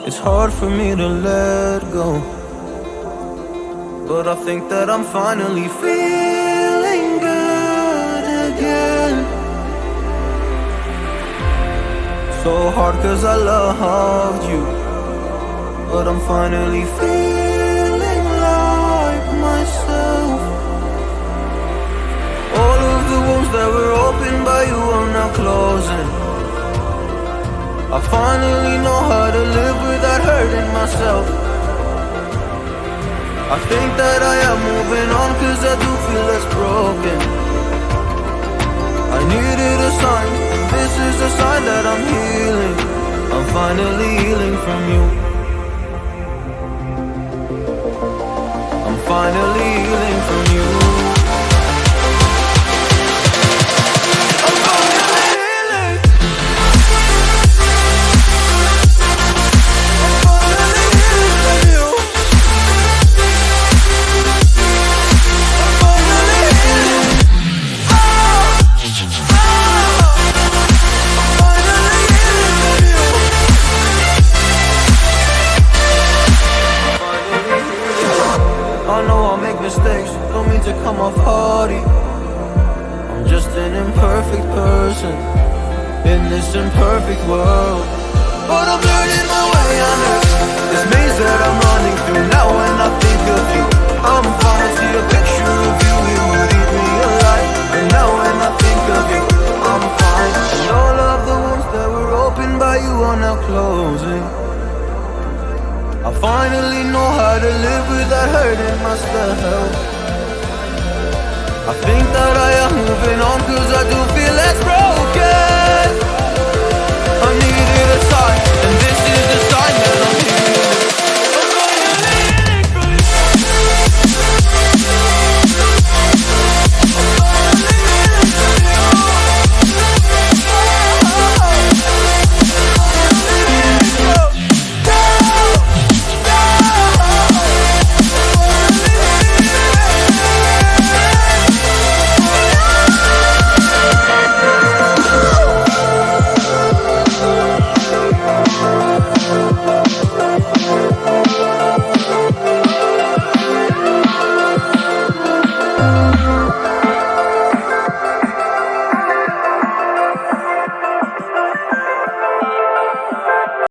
It's hard for me to let go, but I think that I'm finally feeling good again. So hard cause I loved you, but I'm finally feeling like myself. All of the wounds that were opened by you are now closing. I finally know how to live without hurting myself. I think that I am moving on cause I do feel less broken. I needed a sign, this is a sign that I'm healing. I'm finally healing from you. I'm finally healing from you. Mistakes, don't mean to come off haughty. I'm just an imperfect person in this imperfect world, but I'm learning my way under this maze that I'm running through. Now when I think of you, I'm fine. See a picture of you, it would eat me alive. And now when I think of you, I'm fine. And all of the wounds that were opened by you are now closing. I finally know how to live without hurting myself. I think that I am moving on cause I do feel less broken.